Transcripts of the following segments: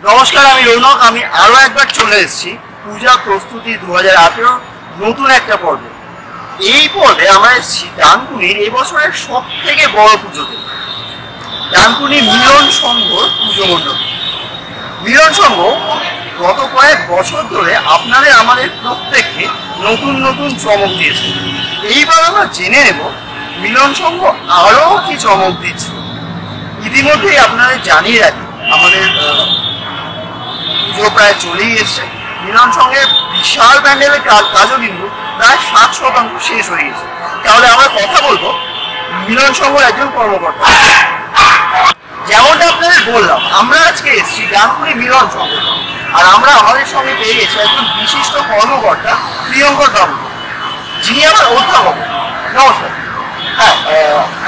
নমস্কার, আমি রৌনক। আমি আরো একবার চলে এসেছি পূজা প্রস্তুতি 2018 নতুন একটা পর্বে। এই পর্বে আমরা এসেছি ডানকুনির এবছরের সব থেকে বড় পুজোতে, ডানকুনি মিলন সংঘ পুজো মণ্ডপে। মিলন সংঘ গত কয়েক বছর ধরে আপনাদের আমাদের প্রত্যেককে নতুন নতুন চমক দিয়েছে। এইবার আমরা জেনে নেব মিলন সংঘ আরো কি চমক দিচ্ছে। ইতিমধ্যেই আপনাদের জানিয়ে রাখি, আমাদের পুজো প্রায় চলেই এসছে। মিলন সংঘের বিশাল প্যান্ডেলের কাজও কিন্তু প্রায় 60% শেষ হয়ে গেছে। তাহলে আমরা কথা বলবো মিলন সংঘের একজন কর্মকর্তা। যেমনটা আপনাদের বললাম, আমরা আজকে এসেছি ডানকুনি মিলন সংঘ, আর আমরা আমাদের সঙ্গে পেয়ে গেছি একজন বিশিষ্ট কর্মকর্তা প্রিয়ঙ্কর বাবু, যিনি আমার অধ্যাপক। নমস্কার। হ্যাঁ,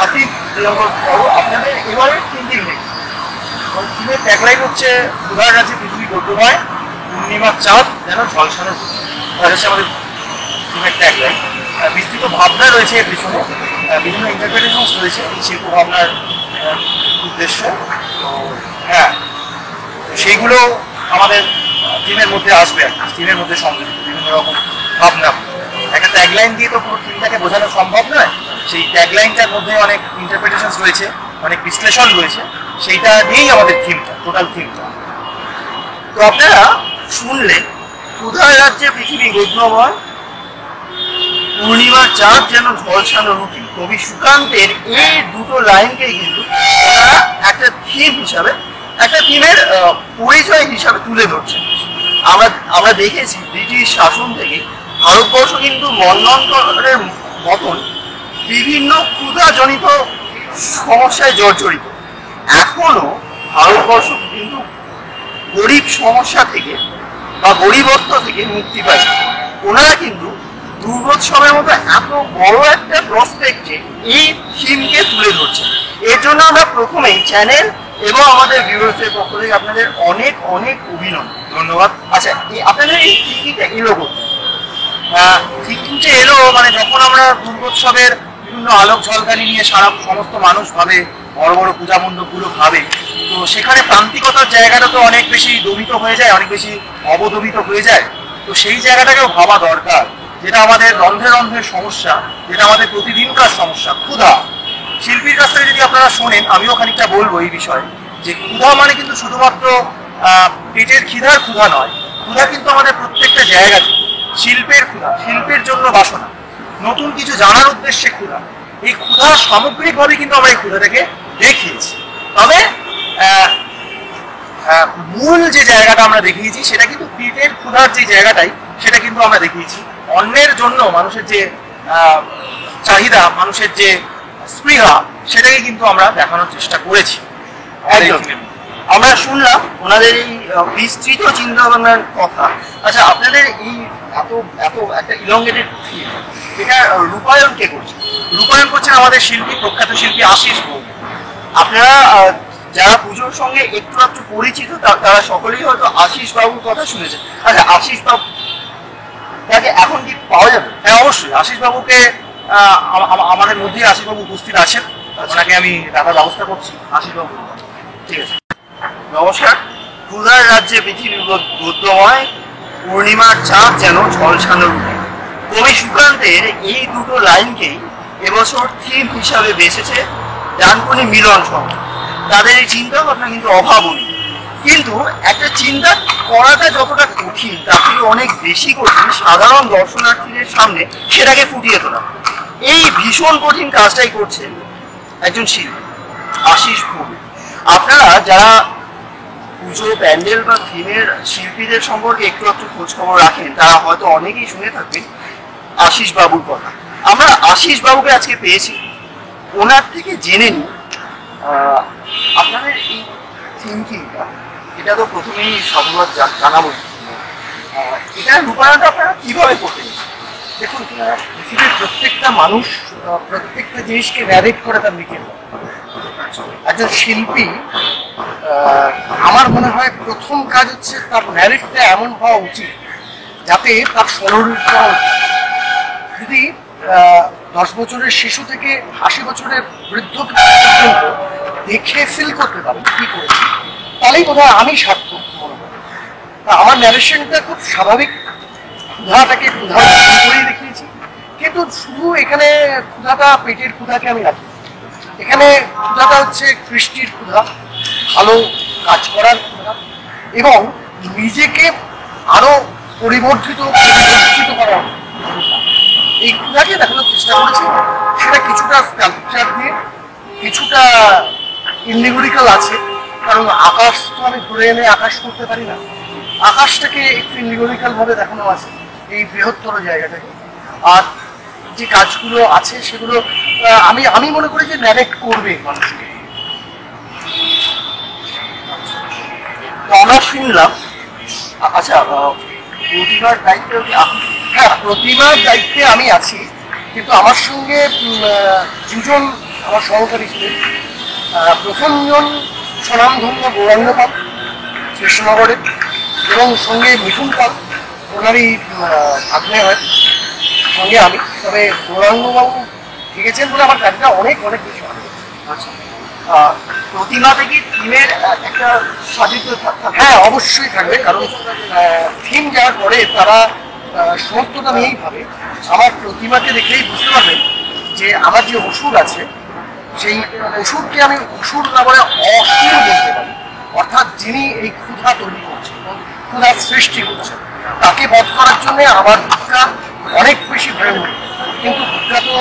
আপনি প্রিয়ঙ্কর বাবু, আপনাদের এবারে থিঙ্কিং দেখি থিমের ট্যাগলাইন হচ্ছে ক্ষুধার কাছে পৃথিবী গদ্যময়, পূর্ণিমার চাঁদ যেন ঝলসানো হচ্ছে আমাদের থিমের ট্যাগলাইন। বিস্তৃত ভাবনা রয়েছে এর পিছনে, বিভিন্ন ইন্টারপ্রিটেশনস রয়েছে শিল্প ভাবনার উদ্দেশ্য। তো হ্যাঁ, সেইগুলো আমাদের থিমের মধ্যে আসবে, আর কি থিমের মধ্যে সংযোজিত বিভিন্ন রকম ভাবনা। একটা ট্যাগলাইন দিয়ে তো পুরো থিমটাকে বোঝানো সম্ভব নয়। সেই ট্যাগলাইনটার মধ্যে অনেক ইন্টারপ্রিটেশনস রয়েছে, অনেক বিশ্লেষণ রয়েছে, সেইটা নিয়েই আমাদের থিমটা, টোটাল থিমটা। তো আপনারা শুনলেন ক্ষুধার রাজ্যে পৃথিবী গদ্যময়, পূর্ণিমার চাঁদ যেন ঝলসানো রুটি। কবি সুকান্তের এই দুটো লাইনকেই কিন্তু ওনারা একটা থিম হিসাবে, একটা থিমের পরিচয় হিসাবে তুলে ধরছেন। আমরা দেখেছি ব্রিটিশ শাসন থেকে ভারতবর্ষ কিন্তু মন্বন্তরের মতন বিভিন্ন ক্ষুধাজনিত সমস্যায় জর্জরিত। এখনো ভারতবর্ষ কিন্তু গরিব সমস্যা থেকে বা গরিবত্ব থেকে মুক্তি পায়। ওনারা কিন্তু দুর্গোৎসবের মতো এত বড় একটা প্রসপেক্টে এই থিমকে তুলে ধরছে। এর জন্য আমরা প্রথমেই চ্যানেল এবং আমাদের ভিউয়ার্সের পক্ষ থেকে আপনাদের অনেক অনেক অভিনন্দন, ধন্যবাদ। আচ্ছা, আপনাদের এই থিঙ্কিংটা এলো কোথায়? থিঙ্কিংটা এলো মানে যখন আমরা দুর্গোৎসবের বিভিন্ন আলোক ঝলকানি নিয়ে সমস্ত মানুষ ভাবে, বড় বড় পূজা মণ্ডপগুলো ভাবে, তো সেখানে প্রান্তিকতার জায়গাটা তো অনেক বেশি দমিত হয়ে যায়, অনেক বেশি অবদমিত হয়ে যায়। তো সেই জায়গাটাকেও ভাবা দরকার, যেটা আমাদের রন্ধ্রে রন্ধ্রের সমস্যা, যেটা আমাদের প্রতিদিনকার সমস্যা, ক্ষুধা। শিল্পীর কাছ থেকে যদি আপনারা শোনেন, আমিও খানিকটা বলবো এই বিষয়ে, যে ক্ষুধা মানে কিন্তু শুধুমাত্র পেটের খিদার ক্ষুধা নয়, ক্ষুধা কিন্তু আমাদের প্রত্যেকটা জায়গাতে। শিল্পের ক্ষুধা, শিল্পের জন্য বাসনা, নতুন কিছু জানার উদ্দেশ্যে ক্ষুধা। এই ক্ষুধা সামগ্রিকভাবে কিন্তু আমরা এই ক্ষুধাটাকে দেখিয়েছি। তবে মূল যে জায়গাটা আমরা দেখিয়েছি সেটা কিন্তু পেটের ক্ষুধার যে জায়গাটাই, সেটা কিন্তু আমরা দেখিয়েছি। অন্যের জন্য মানুষের যে চাহিদা, মানুষের যে স্পৃহা, সেটাকে কিন্তু আমরা দেখানোর চেষ্টা করেছি। আমরা শুনলাম ওনাদের এই বিস্তৃত চিন্তা ভাবনার কথা। আচ্ছা, আপনাদের এই এত এত একটা ইলংগেটেড থিম, এটা রূপায়ণ কে করছে? রূপায়ণ করছেন আমাদের শিল্পী, প্রখ্যাত শিল্পী আশিস বাবু। আপনারা যারা পুজোর সঙ্গে একটু একটু পরিচিত, তারা সকলেই হয়তো আশিস বাবুর কথা শুনেছেন। আচ্ছা, আশিস বাবু তাকে এখন কি পাওয়া যাবে? হ্যাঁ, অবশ্যই। আশিস বাবুকে আমাদের মধ্যে আশিস বাবু উপস্থিত আছেন, ওনাকে আমি রাখার ব্যবস্থা করছি। আশিস বাবু, ঠিক আছে। নমস্কার। ক্ষুধার রাজ্যে পৃথিবী গদ্যময়, পূর্ণিমার চাঁদ যেন ঝলসানো রুটি। কবি সুকান্তের এই দুটো লাইনকেই এবছর থিম হিসাবে বেসেছে ডানকুনি মিলন সংঘ। তাদের এই চিন্তা ভাবনা কিন্তু অভাবনীয়, কিন্তু একটা চিন্তা করাটা যতটা কঠিন, তার থেকে অনেক বেশি কঠিন সাধারণ দর্শনার্থীদের সামনে সেটাকে ফুটিয়ে তোলা। এই ভীষণ কঠিন কাজটাই করছেন একজন শিল্পী, আশিস বাবু। আপনারা যারা পুজো প্যান্ডেল বা থিমের শিল্পীদের সম্পর্কে একটু একটু খোঁজ খবর রাখেন, তারা হয়তো অনেকেই শুনে থাকবেন আশিস বাবুর কথা। আমরা আশিস বাবুকে আজকে পেয়েছি, ওনার থেকে জেনে নিই আপনাদের এই থিঙ্কিংটা। এটা তো প্রথমেই সাধুবাদ জানাবো, এটা রূপায়ণটা আপনারা কিভাবে করতেন? দেখুন, পৃথিবীর প্রত্যেকটা মানুষ প্রত্যেকটা জিনিসকে ন্যারেট করে তার লিখে। একজন শিল্পী, আমার মনে হয় প্রথম কাজ হচ্ছে তার ন্যারেটটা এমন হওয়া উচিত যাতে তার স্মরণীকরণ। যদি 10 বছরের শিশু থেকে 80 বছরের বৃদ্ধ পর্যন্ত দেখে ফিল করতে পারেন কি করেছে, তাহলেই বোধহয় আমি সার্থক মনে আমার ন্যারেশনটা খুব স্বাভাবিক, ক্ষুধাটাকে ক্ষুধা করেই দেখিয়েছি, কিন্তু শুধু এখানে ক্ষুধাটা পেটের ক্ষুধাকে আমি রাখি। এখানে ক্ষুধাটা হচ্ছে কৃষ্টির ক্ষুধা, ভালো কাজ করার ক্ষুধা এবং নিজেকে আরো পরিবর্তিত করার এই ক্ষুধাকে দেখানোর চেষ্টা করেছি। সেটা কিছুটা স্কাল্পচার দিয়ে, কিছুটা ইনলিগুরিক্যাল আছে, কারণ আকাশ তো আমি ধরে এনে আকাশ করতে পারি না, আকাশটাকে একটু ইনলিগুরিক্যাল ভাবে দেখানো আছে এই বৃহত্তর জায়গাটাকে। আর যে কাজগুলো আছে সেগুলো আমি মনে করি যে ন্যারেক্ট করবে মানুষকে। তো আমরা শুনলাম, আচ্ছা প্রতিমার দায়িত্বে হ্যাঁ, প্রতিমার দায়িত্বে আমি আছি, কিন্তু আমার সঙ্গে দুজন আমার সহকারী ছিলেন। প্রথমজন স্বনামধন্য গৌরাঙ্গ পাল কৃষ্ণনগরের, এবং সঙ্গে মিঠুন পাল, ওনারই ভাগ্নে হয়, সঙ্গে আমি। তবে গৌরাঙ্গবাবু লিখেছেন বলে আমার কাজটা অনেক অনেক বেশি ভালো। আচ্ছা, প্রতিমাতে কি থিমের একটা সাজিত থাকবে? হ্যাঁ, অবশ্যই থাকবে, কারণ থিম যারা করে তারা সমস্তটা নিয়েই ভাবে। আমার প্রতিমাকে দেখলেই বুঝতে পারবেন যে আমার যে অসুর আছে, সেই অসুরকে আমি অসুর না বলে অসুর বলতে পারি, অর্থাৎ যিনি এই ক্ষুধা তৈরি করছেন, ক্ষুধার সৃষ্টি করছেন, তাকে বধ করার জন্য আমার ভিক্ষা অনেক বেশি ভয়ঙ্কর। কিন্তু ভিক্ষা তো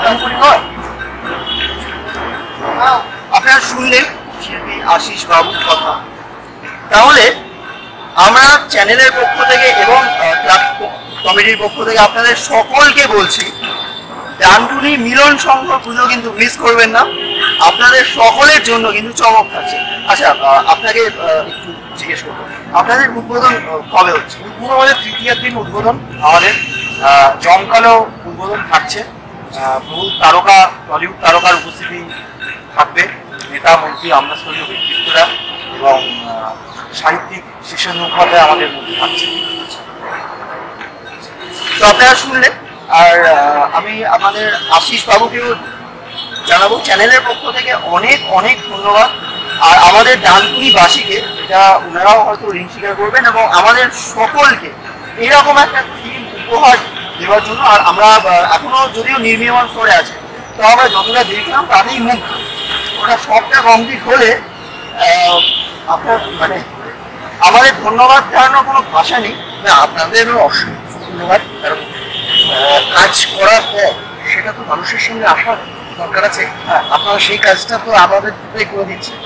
ভয়ঙ্করী নয়। আপনারা শুনলেন শিল্পী আশিস বাবুর কথা। তাহলে আমরা চ্যানেলের পক্ষ থেকে এবং ক্লাব কমিটির পক্ষ থেকে আপনাদের সকলকে বলছি, ডানকুনি মিলন সংঘ পুজো কিন্তু মিস করবেন না, আপনাদের সকলের জন্য কিন্তু চমক থাকছে। আচ্ছা, আপনাকে একটু জিজ্ঞেস করবো, আপনাদের উদ্বোধন কবে হচ্ছে? উদ্বোধন আমাদের তৃতীয় দিন উদ্বোধন, আমাদের জমকালো উদ্বোধন থাকছে। বহু তারকা, টলিউড তারকার উপস্থিতি থাকবে, নেতা মন্ত্রী আমলাস্তরীয় ব্যক্তিত্বরা এবং সাহিত্যিক শীর্ষেন্দু মুখোপাধ্যায় আমাদের মধ্যে থাকছে। তো আপনারা শুনলেন, আর আমি আমাদের আশিস বাবুকেও জানাবো চ্যানেলের পক্ষ থেকে অনেক অনেক ধন্যবাদ। আর আমাদের ডানকুনিবাসীকে, এটা ওনারাও হয়তো ঋণ স্বীকার করবেন, এবং আমাদের সকলকে এরকম একটা থিম উপহার দেওয়ার জন্য। আর আমরা এখনো যদিও নির্মীয়মান স্তরে আছে, তো আমরা যতটা দেখলাম তাতেই মুগ্ধ। ওটা সবটা কমপ্লিট হলে আপনার মানে আমাদের ধন্যবাদ জানানোর কোনো ভাষা নেই। আপনাদেরও অসংখ্য ধন্যবাদ, কারণ কাজ করার পর সেটা তো মানুষের সঙ্গে আসার দরকার আছে। আপনারা সেই কাজটা তো আমাদের করে দিচ্ছেন,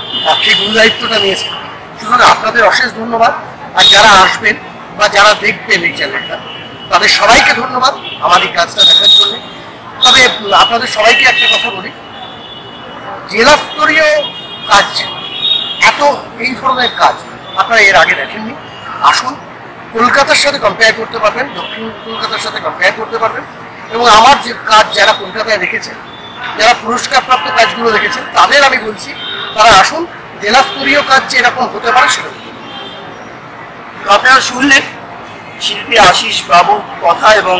সেই গুরু দায়িত্বটা নিয়েছেন। সুতরাং আপনাদের অশেষ ধন্যবাদ। আর যারা আসবেন বা যারা দেখবেন এই চ্যানেলটা, তাদের সবাইকে ধন্যবাদ আমার এই কাজটা দেখার জন্য। তবে আপনাদের সবাইকে একটা কথা বলি, জেলা স্তরীয় কাজ, এত এই ধরনের কাজ আপনারা এর আগে দেখেননি। আসুন, কলকাতার সাথে কম্পেয়ার করতে পারবেন, দক্ষিণ কলকাতার সাথে কম্পেয়ার করতে পারবেন, এবং আমার যে কাজ যারা কলকাতায় দেখেছেন, যারা পুরস্কারপ্রাপ্ত কাজগুলো দেখেছেন, তাদের আমি বলছি তারা আসুন, জেলা স্তরীয় কাজ যে এরকম হতে পারে সেটা। তো আপনারা শুনলেন শিল্পী আশিস বাবুর কথা এবং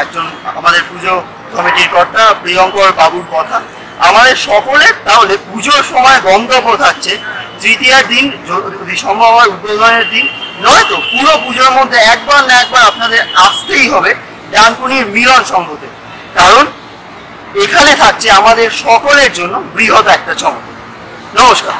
একজন আমাদের পুজো কমিটির কর্তা প্রিয়ঙ্কর বাবুর কথা। আমাদের সকলের তাহলে পুজোর সময় গন্তব্য থাকছে তৃতীয়ার দিন, যদি সম্ভব হয় উদ্বোধনের দিন, নয়তো পুরো পুজোর মধ্যে একবার না একবার আপনাদের আসতেই হবে ডানকুনির মিলন সংঘতে, কারণ এখানে থাকছে আমাদের সকলের জন্য বৃহৎ একটা চমক। নমস্কার।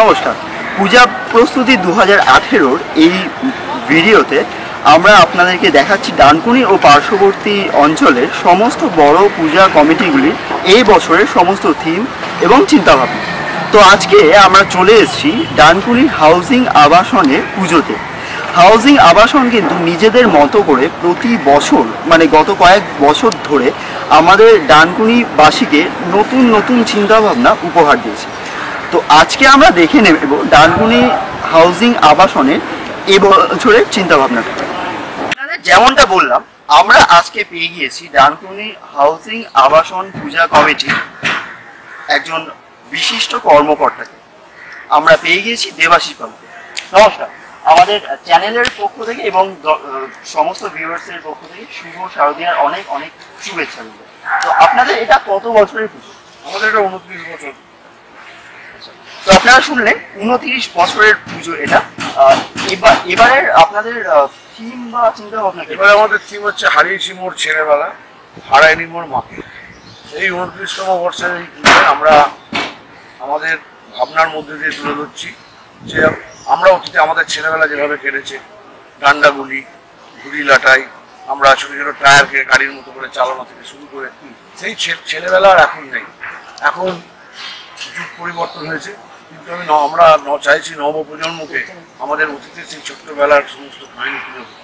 নমস্কার। পূজা প্রস্তুতি 2018-র এই ভিডিওতে আমরা আপনাদেরকে দেখাচ্ছি ডানকুনি ও পার্শ্ববর্তী অঞ্চলের সমস্ত বড় পূজা কমিটিগুলির এই বছরের সমস্ত থিম এবং চিন্তাভাবনা। তো আজকে আমরা চলে এসেছি ডানকুনি হাউজিং আবাসনের পুজোতে। হাউজিং আবাসন কিন্তু নিজেদের মতো করে প্রতি বছর, মানে গত কয়েক বছর ধরে আমাদের ডানকুনিবাসীকে নতুন নতুন চিন্তাভাবনা উপহার দিয়েছে। তো আজকে আমরা দেখে নেব ডানকুনি হাউজিং আবাসনের এবছরের চিন্তাভাবনাটা। যেমনটা বললাম, আমরা আজকে পেয়ে গিয়েছি ডানকুনি হাউজিং আবাসন পূজা কমিটির একজন বিশিষ্ট কর্মকর্তাকে। আমরা পেয়ে গিয়েছি দেবাশিস বাবুকে। নমস্কার, আমাদের চ্যানেলের পক্ষ থেকে এবং সমস্ত ভিউয়ার্সের পক্ষ থেকে শুভ শারদীয়ার অনেক অনেক শুভেচ্ছা রইল। তো আপনাদের এটা কত বছরের পুজো? আমাদের এটা 29 বছর। তো আপনারা শুনলেন 29 বছরের পুজো এটা। এবারের আপনাদের থিম বা চিন্তা ভাবনা কি? এবারে আমাদের থিম হচ্ছে হারিয়েছি মোর ছেলেবেলা, হারায়নি মোর মাকে। এই 29তম বর্ষের এই পুজোয় আমরা আমাদের ভাবনার মধ্যে দিয়ে তুলে ধরছি যে আমরা অতীতে আমাদের ছেলেবেলা যেভাবে কেটেছে, ডান্ডাগুলি, ঘুড়ি লাটাই, আমরা ছোটো ছোটো টায়ারকে গাড়ির মতো করে চালানো থেকে শুরু করে সেই ছেলেবেলা আর এখন নেই। এখন যুগ পরিবর্তন হয়েছে, কিন্তু আমরা চাইছি নবপ্রজন্মকে আমাদের অতীতের সেই ছোট্টবেলার সমস্ত কাহিনী তুলে ধরতে।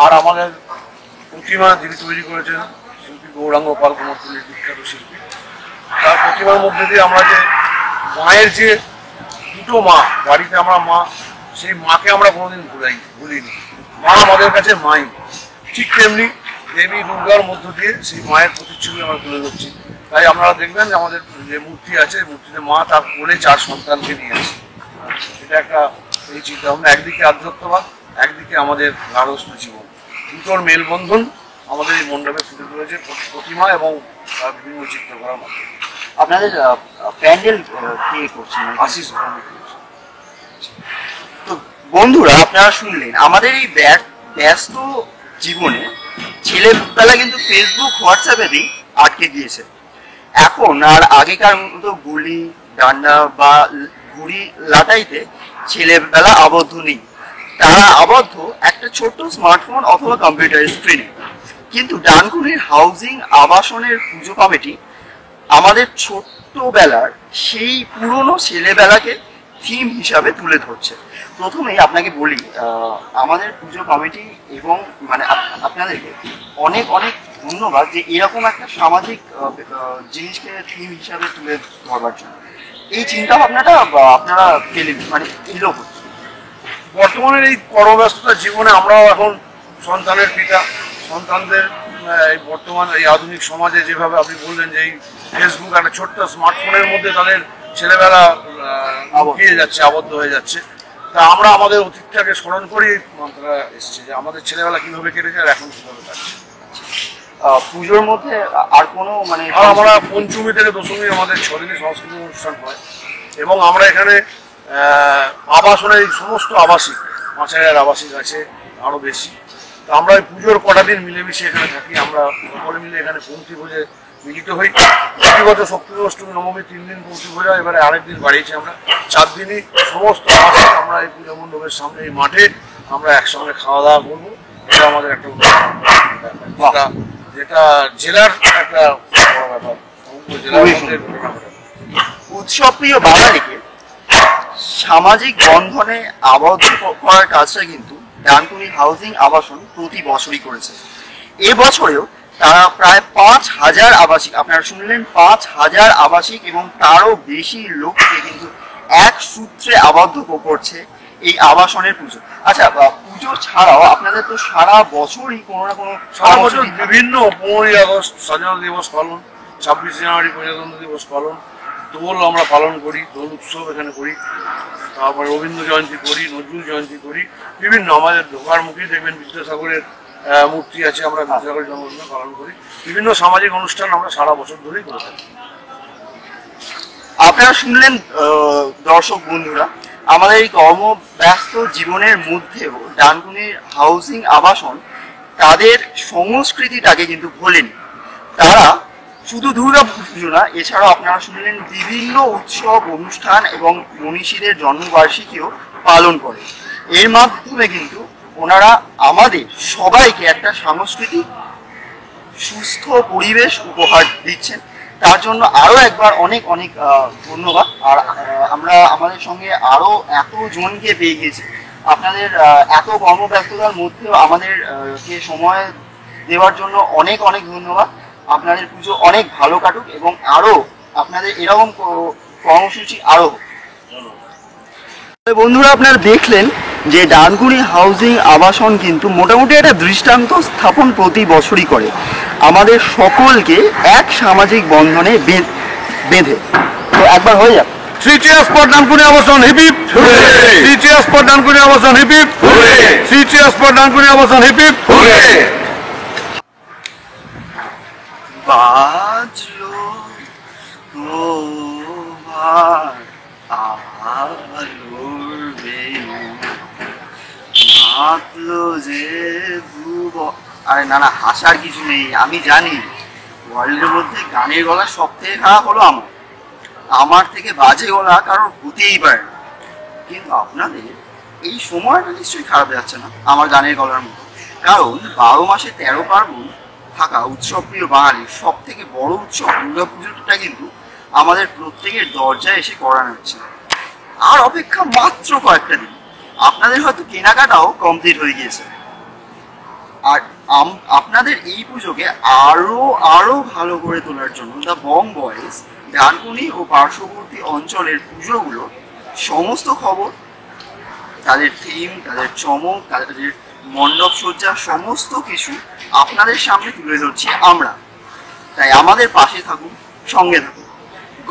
আর আমাদের প্রতিমা যিনি তৈরি করেছেন শিল্পী গৌরাঙ্গ পাল, কুমারটুলির বিখ্যাত শিল্পী, তার প্রতিমার মধ্যে দিয়ে আমরা যে মায়ের যে দুটো মা, বাড়িতে আমরা মা, সেই মাকে আমরা কোনোদিন ভুলিনি। মা আমাদের কাছে মাই। ঠিক তেমনি দেবী দুর্গার মধ্য দিয়ে সেই মায়ের প্রতিচ্ছবি আমরা তুলে ধরছি। তাই আপনারা দেখবেন যে আমাদের যে মূর্তি আছে, মূর্তিতে মা তার কোলে 4 সন্তানকে নিয়ে আসে। এটা একটা এই চিন্তা ভাবনা, একদিকে আধ্যাত্মবাদ, একদিকে আমাদের গার্হস্থ জীবন, দুটোর মেলবন্ধন আমাদের এই মণ্ডপে ফুটে তুলেছে প্রতিমা এবং বিভিন্ন চিত্রকলার মাধ্যমে। আপনাদের প্যান্ডেল কে করছেন? আশিস। তো বন্ধুরা, আপনারা শুনলেন আমাদের এই ব্যস্ত জীবনে ছেলেবেলা কিন্তু ফেসবুক, হোয়াটসঅ্যাপেরই আটকে গিয়েছে। এখন আর আগেকার মতো গুলি ডান্ডা বা ঘুড়ি লাটাইতে ছেলেবেলা আবদ্ধ নেই। তারা আবদ্ধ একটা ছোট্ট স্মার্টফোন অথবা কম্পিউটার স্ক্রিনে। কিন্তু ডানকুনির হাউজিং আবাসনের পুজো কমিটি আমাদের ছোট্টবেলার সেই পুরনো ছেলেবেলাকে থিম হিসাবে তুলে ধরছে। প্রথমেই আপনাকে বলি, আমাদের পুজো কমিটি এবং মানে আপনাদেরকে অনেক অনেক ধন্যবাদ যে এরকম একটা সামাজিক জিনিসকে থিম হিসাবে তুলে ধরবার জন্য। এই চিন্তা ভাবনাটা আপনারা পেলেন মানে এলো হচ্ছে। বর্তমানের এই কর্মব্যস্ততার জীবনে আমরাও এখন সন্তানের পিতা, সন্তানদের এই বর্তমান এই আধুনিক সমাজে যেভাবে আপনি বললেন যে এই ফেসবুক একটা ছোট্ট স্মার্টফোনের মধ্যে তাদের ছেলেবেলা লুকিয়ে যাচ্ছে, আবদ্ধ হয়ে যাচ্ছে। তা আমরা আমাদের অতীতটাকে স্মরণ করেই মন্ত্রটা এসছে যে আমাদের ছেলেবেলা কিভাবে কেটেছে আর এখন কিভাবে কাটছে। পুজোর মধ্যে আর কোনো মানে আমরা পঞ্চমী থেকে দশমী আমাদের 6 দিনই সাংস্কৃতিক অনুষ্ঠান হয় এবং আমরা এখানে আবাসনের সমস্ত আবাসিক 5000 আবাসিক আছে, আরও বেশি। তো আমরা ওই পুজোর কটা দিন মিলেমিশে এখানে থাকি। আমরা সকলে মিলে এখানে পঙ্ক্তি ভোজে মিলিত হই। প্রতিবছর সপ্তমী, অষ্টমী, নবমী 3 দিন পঙ্ক্তি ভোজা, এবারে আরেকদিন বাড়িয়েছি আমরা। 4 দিনই সমস্ত আবাসিক আমরা এই পূজা মণ্ডপের সামনে এই মাঠে আমরা একসঙ্গে খাওয়া দাওয়া করবো। এটা আমাদের একটা অনুষ্ঠান, যেটা জেলার একটা বড় ব্যাপার। জেলার মধ্যে ঘটনা ঘটে। উৎসব প্রিয় বাঙালিকে সামাজিক বন্ধনে আবদ্ধ করার কাজটা কিন্তু ডানকুনি হাউজিং আবাসন প্রতি বছরই করেছে। এবছরেও তারা প্রায় 5000 আবাসিক, আপনারা শুনলেন 5000 আবাসিক এবং তারও বেশি লোককে কিন্তু এক সূত্রে আবদ্ধ করছে এই আবাসনের পুজো। আচ্ছা, পুজো ছাড়াও আপনাদের তো সারা বছরই কোনো না কোনো সারা বছর বিভিন্ন 15ই আগস্ট স্বাধীনতা দিবস পালন, 26 জানুয়ারি প্রজাতন্ত্র দিবস পালন, দোল আমরা পালন করি, দোল উৎসব এখানে করি, তারপরে রবীন্দ্র জয়ন্তী করি, নজরুল জয়ন্তী করি, বিভিন্ন আমাদের ঢোকার মুখেই দেখবেন বিদ্যাসাগরের মূর্তি আছে, আমরা বিদ্যাসাগরের জন্মদিন পালন করি। বিভিন্ন সামাজিক অনুষ্ঠান আমরা সারা বছর ধরেই করে থাকি। আপনারা শুনলেন দর্শক বন্ধুরা, আমাদের এই কর্মব্যস্ত জীবনের মধ্যেও ডানকুনির হাউজিং আবাসন তাদের সংস্কৃতিটাকে কিন্তু ভোলেনি। তারা শুধু দুর্গা পুজো না, এছাড়াও আপনারা শুনলেন বিভিন্ন উৎসব অনুষ্ঠান এবং মনীষীদের জন্মবার্ষিকীও পালন করে। এর মাধ্যমে কিন্তু ওনারা আমাদের সবাইকে একটা সাংস্কৃতিক সুস্থ পরিবেশ উপহার দিচ্ছেন। তার জন্য আরও একবার অনেক অনেক ধন্যবাদ। আর আমরা আমাদের সঙ্গে আরও এতজনকে পেয়ে গেছি। আপনাদের এত কর্মব্যস্ততার মধ্যেও আমাদেরকে সময় দেওয়ার জন্য অনেক অনেক ধন্যবাদ। আপনাদের পুজো অনেক ভালো কাটুক এবং আরও আপনাদের এরকম কর্মসূচি আরও। বন্ধুরা, আপনারা দেখলেন যে ডানকুনি হাউজিং আবাসন কিন্তু মোটামুটি একটা দৃষ্টান্ত স্থাপন প্রতি বছরই করে আমাদের সকলকে এক সামাজিক বন্ধনে বেঁধে। তো একবার হয়ে যাক। 3 cheers for ডানকুনি আবাসন hip hip hurray 3 cheers for Dankuni আবাসন hip hip hurray 3 cheers for Dankuni আবাসন হিপ হিপ হুররে বাজলো তোমার আলোর বেণী, মাতলো যে ভুব। আরে না না, হাসার কিছু নেই। আমি জানি ওয়ার্ল্ডের মধ্যে গানের গলা সব থেকে খারাপ হলো আমার থেকে বাজে গলা কারোর হতেই পারে না। কিন্তু আপনাদের এই সময়টা নিশ্চয়ই খারাপ যাচ্ছে না আমার গানের গলার মতো। কারণ 12 মাসে 13 পার্বণ থাকা উৎসব প্রিয় বাঙালির সব থেকে বড় উৎসব দুর্গাপুজোটা কিন্তু আমাদের প্রত্যেকের দরজায় এসে করানো হচ্ছে। আর অপেক্ষা মাত্র কয়েকটা দিন, আপনাদের হয়তো কেনাকাটাও কমপ্লিট হয়ে গিয়েছে। আর আপনাদের এই পুজোকে আরো আরো ভালো করে তোলার জন্য দ্য বং বয়েজ ডানকুনি ও পার্শ্ববর্তী অঞ্চলের পুজোগুলো সমস্ত খবর, তাদের থিম, তাদের চমক, তাদের মণ্ডপ সজ্জা সমস্ত কিছু আপনাদের সামনে তুলে ধরছি আমরা। তাই আমাদের পাশে থাকুন, সঙ্গে থাকুন।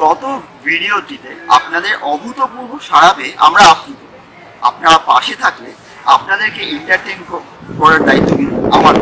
গত ভিডিওটিতে আপনাদের অভূতপূর্ব সাড়া পেয়ে আমরা আপ্লুত। আপনারা পাশে থাকলে আপনাদেরকে এন্টারটেইন করার দায়িত্ব কিন্তু আমার।